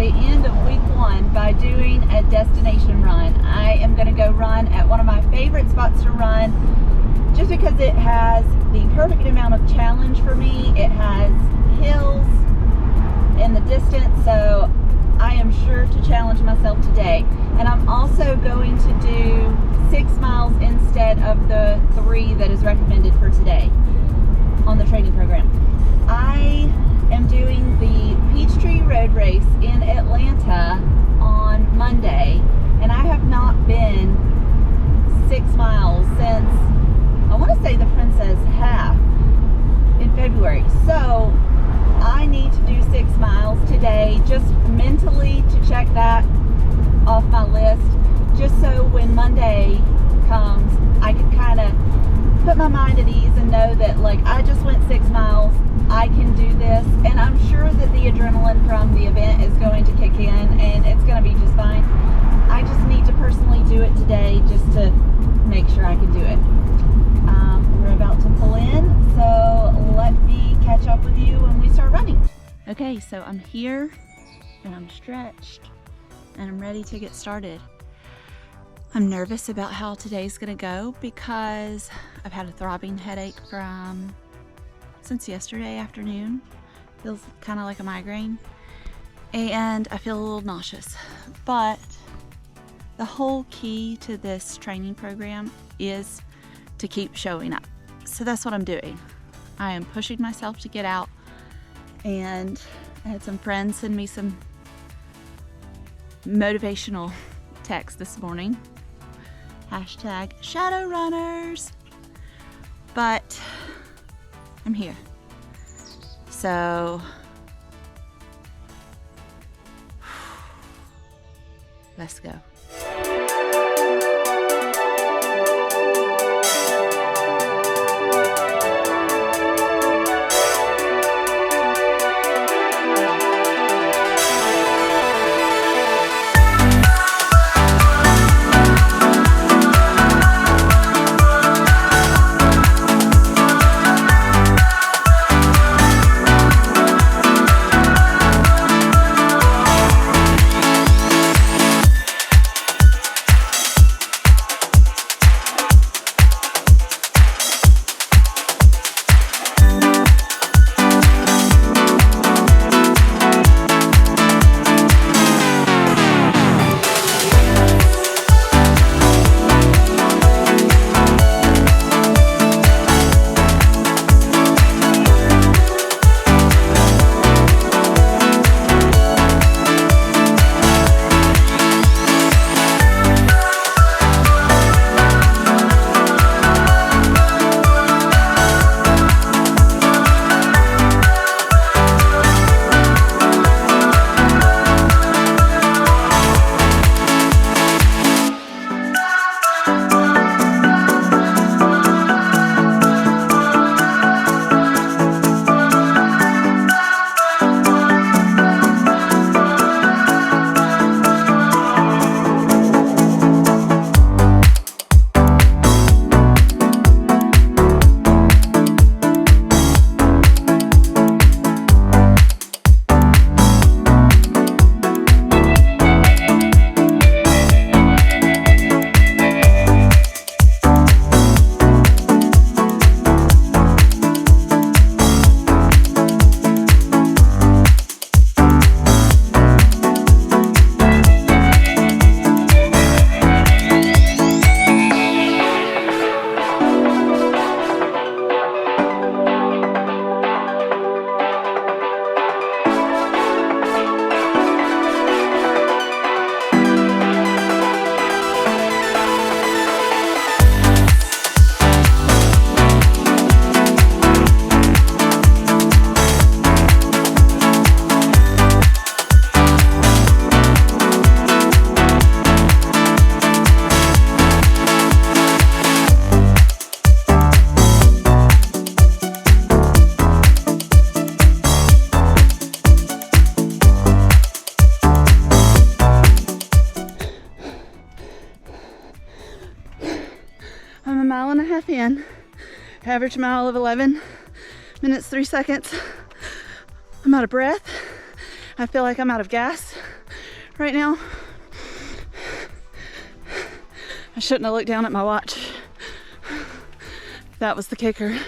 the end of week 1 by doing a destination run. I am going to go run at one of my favorite spots to run just because it has the perfect amount of challenge for me. It has hills in the distance, so I am sure to challenge myself today. And I'm also going to do 6 miles instead of the 3 that is recommended for today on the training program. I am doing the Peachtree Road Race in Atlanta on Monday, and I have not been 6 miles since, I want to say, the Princess Half in February. So I need to do 6 miles today, just mentally to check that off my list, just so when Monday comes I can kind of put my mind at ease and know that, like, I just went 6 miles, I can do this, and I'm sure that the adrenaline from the event is going to kick in and it's going to be just fine. I just need to personally do it today just to make sure I can do it. We're about to pull in, so let me catch up with you when we start running. Okay, so I'm here and I'm stretched and I'm ready to get started. I'm nervous about how today's gonna go because I've had a throbbing headache since yesterday afternoon. Feels kind of like a migraine, and I feel a little nauseous. But the whole key to this training program is to keep showing up. So that's what I'm doing. I am pushing myself to get out, and I had some friends send me some motivational text this morning. Hashtag Shadow Runners. But I'm here. So let's go. I'm a mile and a half in, average mile of 11 minutes 3 seconds. I'm out of breath. I feel like I'm out of gas. right now. I shouldn't have looked down at my watch. That was the kicker.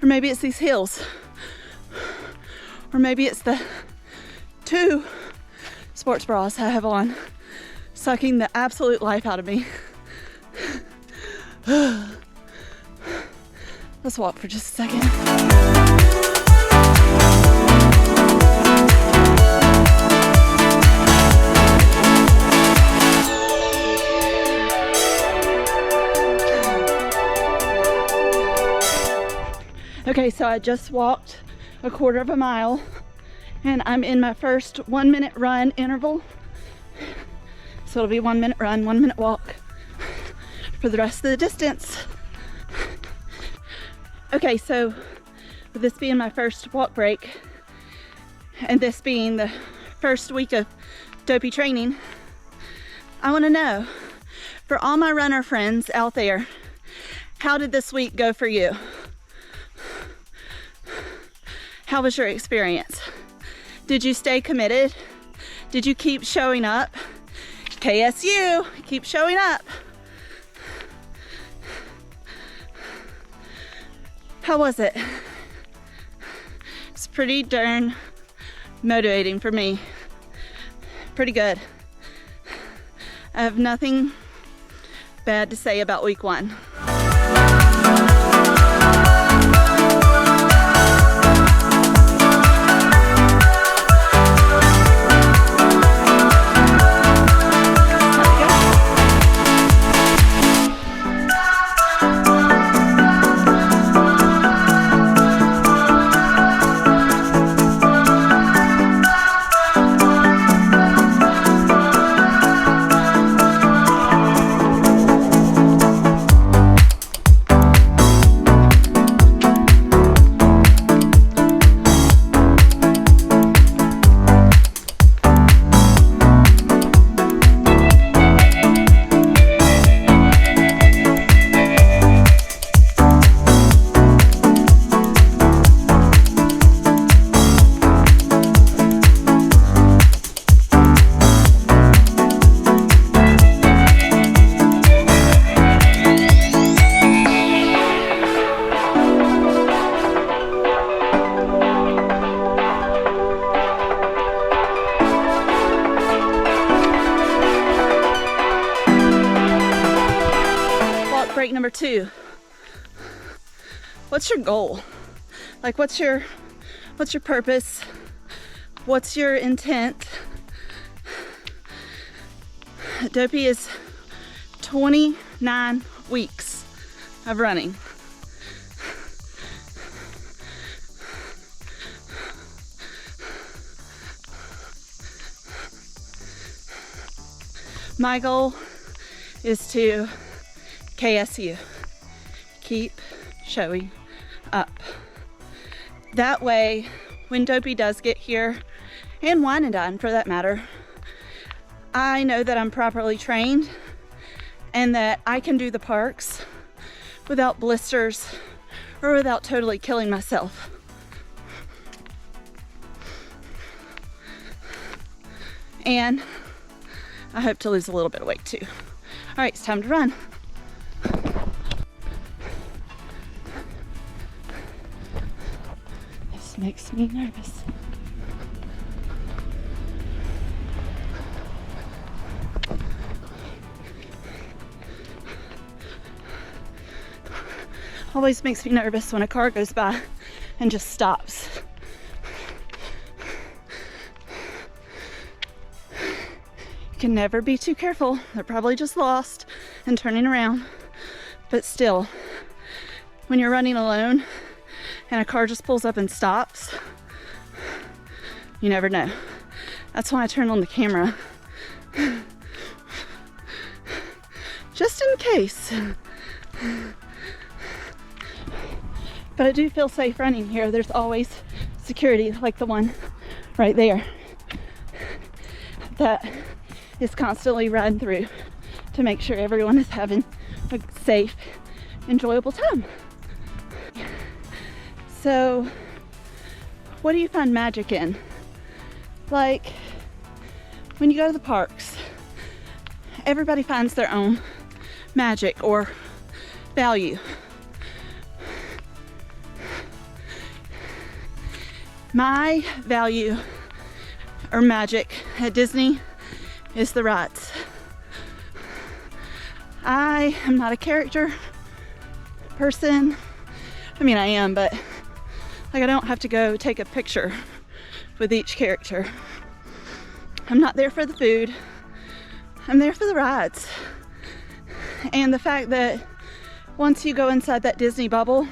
Or maybe it's these heels. Or maybe it's the 2 sports bras I have on, sucking the absolute life out of me. Let's walk for just a second. Okay, so I just walked a 1/4 mile and I'm in my first 1-minute run interval. So it'll be 1 minute run, 1 minute walk for the rest of the distance. Okay, so with this being my first walk break and this being the first week of Dopey training, I want to know, for all my runner friends out there, how did this week go for you? How was your experience? Did you stay committed? Did you keep showing up? KSU, keep showing up. How was it? It's pretty darn motivating for me. Pretty good. I have nothing bad to say about week 1. Break number 2. What's your goal? Like, what's your purpose? What's your intent? Dopey is 29 weeks of running. My goal is to KSU, keep showing up. That way, when Dopey does get here, and Wine and Dine for that matter, I know that I'm properly trained and that I can do the parks without blisters or without totally killing myself. And I hope to lose a little bit of weight too. All right, it's time to run. This makes me nervous. Always makes me nervous when a car goes by and just stops. You can never be too careful. They're probably just lost and turning around. But still, when you're running alone and a car just pulls up and stops, you never know. That's why I turn on the camera. Just in case. But I do feel safe running here. There's always security like the one right there that is constantly riding through to make sure everyone is having a safe, enjoyable time. So what do you find magic in? Like when you go to the parks, everybody finds their own magic or value. My value or magic at Disney is the rides. I am not a character person. I mean, I am, but like I don't have to go take a picture with each character. I'm not there for the food. I'm there for the rides. And the fact that once you go inside that Disney bubble,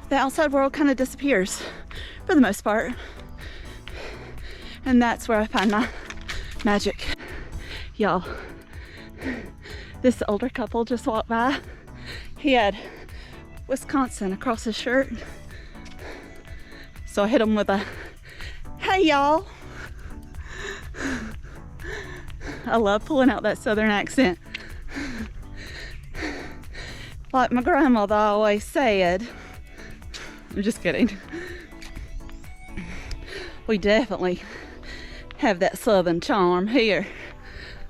the outside world kind of disappears for the most part. And that's where I find my magic. Y'all, this older couple just walked by. He had Wisconsin across his shirt. So I hit him with a, hey y'all. I love pulling out that southern accent. Like my grandmother always said. I'm just kidding. We definitely have that southern charm here.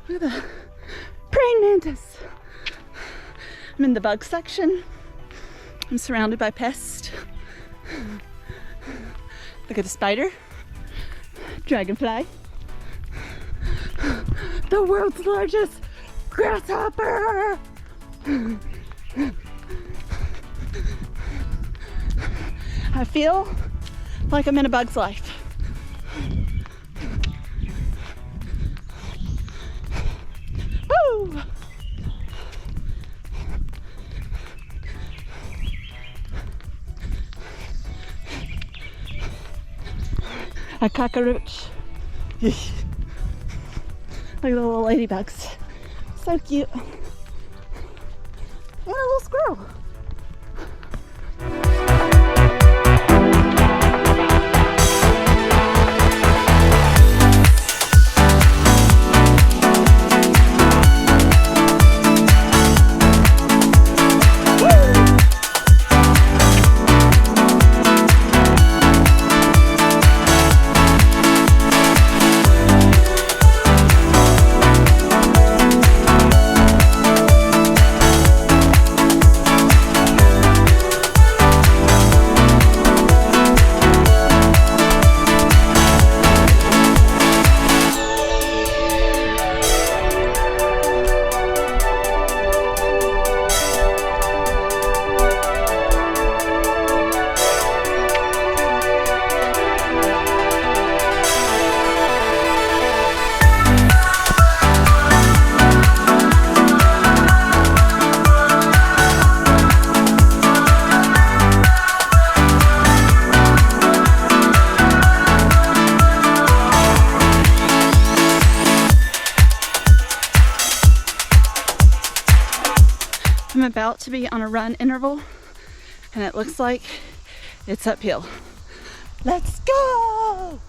Look at the praying mantis. I'm in the bug section. I'm surrounded by pests. Look at the spider. Dragonfly. The world's largest grasshopper. I feel like I'm in a bug's life. Woo! A cockroach. Look at the little ladybugs. So cute. And a little squirrel. I'm about to be on a run interval and it looks like it's uphill. Let's go!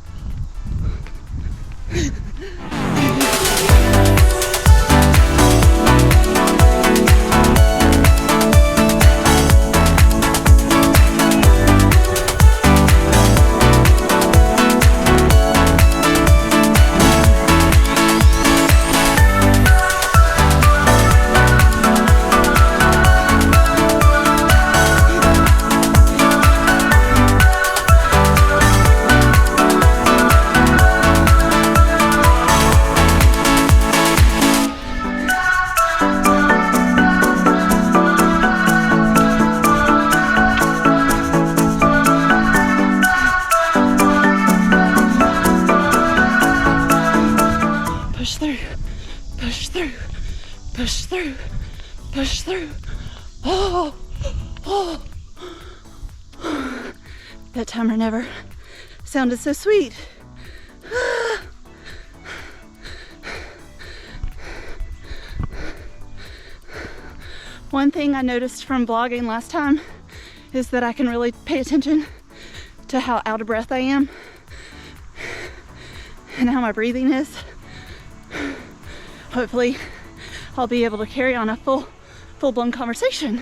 Push through, push through. Oh, oh. That timer never sounded so sweet. One thing I noticed from vlogging last time is that I can really pay attention to how out of breath I am and how my breathing is. Hopefully I'll be able to carry on a full-blown conversation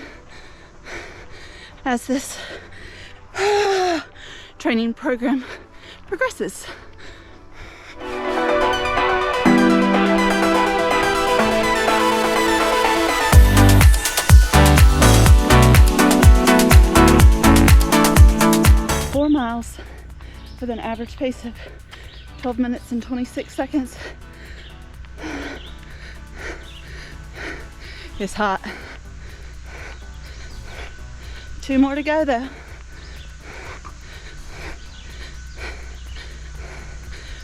as this Training program progresses. Miles with an average pace of 12 minutes and 26 seconds. It's hot. 2 more to go though.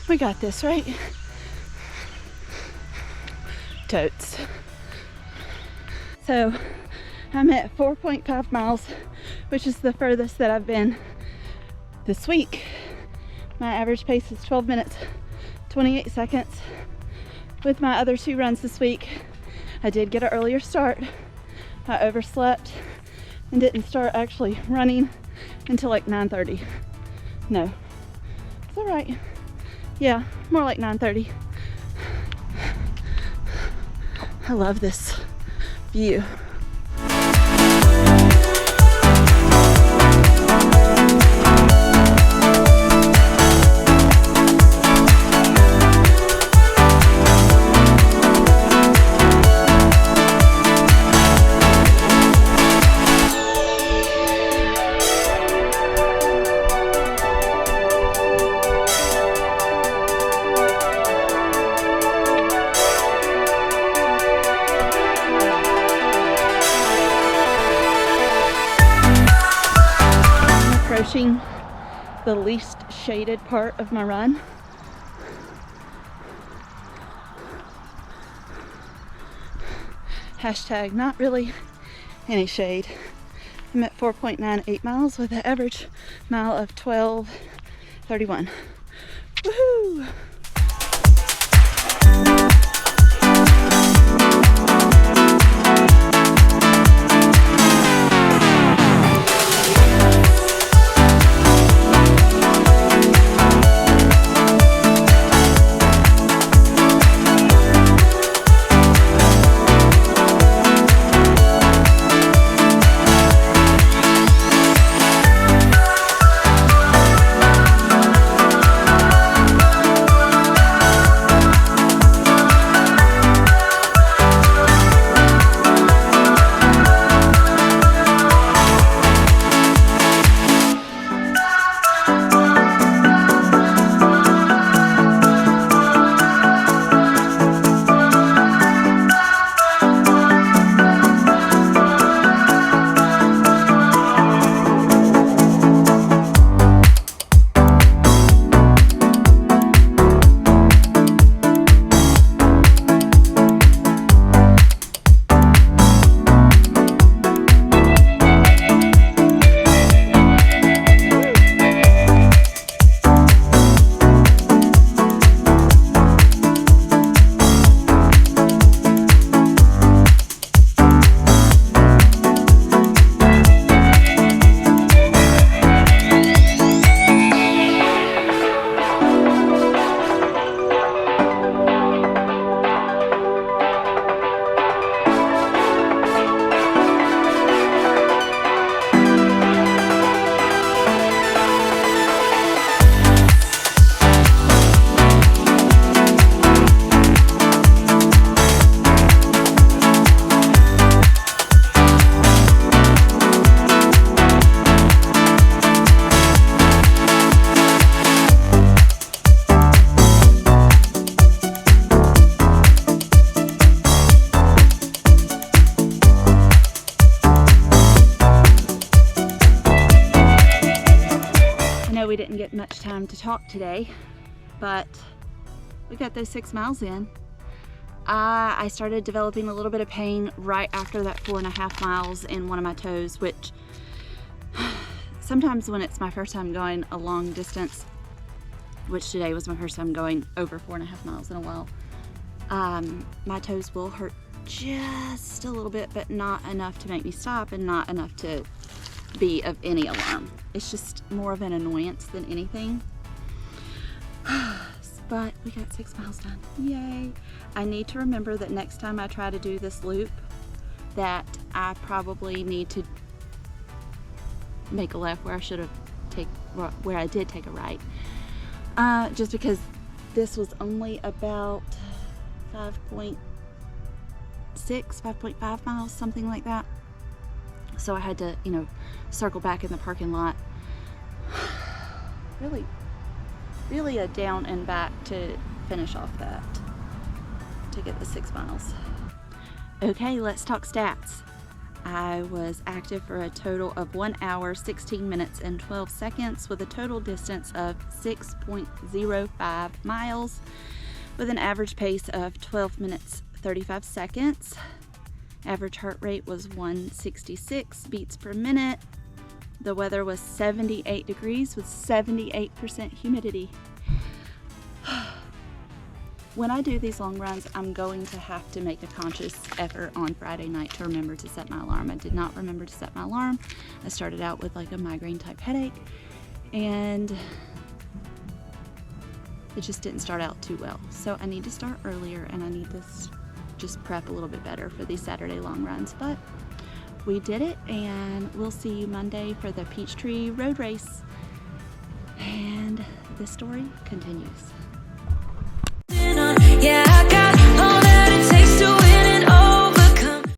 We got this, right? Totes. So I'm at 4.5 miles, which is the furthest that I've been this week. My average pace is 12 minutes 28 seconds. With my other 2 runs this week, I did get an earlier start. I overslept and didn't start actually running until like 9:30. No, it's all right. Yeah, more like 9:30. I love this view. Approaching the least shaded part of my run. Hashtag not really any shade. I'm at 4.98 miles with an average mile of 12:31. Woohoo! We didn't get much time to talk today, but we got those 6 miles in. I started developing a little bit of pain right after that 4.5 miles in one of my toes, which sometimes when it's my first time going a long distance, which today was my first time going over 4.5 miles in a while, my toes will hurt just a little bit, but not enough to make me stop and not enough to be of any alarm. It's just more of an annoyance than anything. But we got 6 miles done. Yay! I need to remember that next time I try to do this loop that I probably need to make a left where I should have where I did take a right, just because this was only about 5.6, 5.5 miles, something like that. So I had to, you know, circle back in the parking lot. Really a down and back to finish off that, to get the 6 miles. Okay, let's talk stats. I was active for a total of 1 hour, 16 minutes, and 12 seconds with a total distance of 6.05 miles with an average pace of 12 minutes, 35 seconds. Average heart rate was 166 beats per minute. The weather was 78 degrees with 78% humidity. When I do these long runs, I'm going to have to make a conscious effort on Friday night to remember to set my alarm. I did not remember to set my alarm. I started out with like a migraine type headache, and it just didn't start out too well. So I need to start earlier, and I need to just prep a little bit better for these Saturday long runs. But we did it, and we'll see you Monday for the Peachtree Road Race. And the story continues.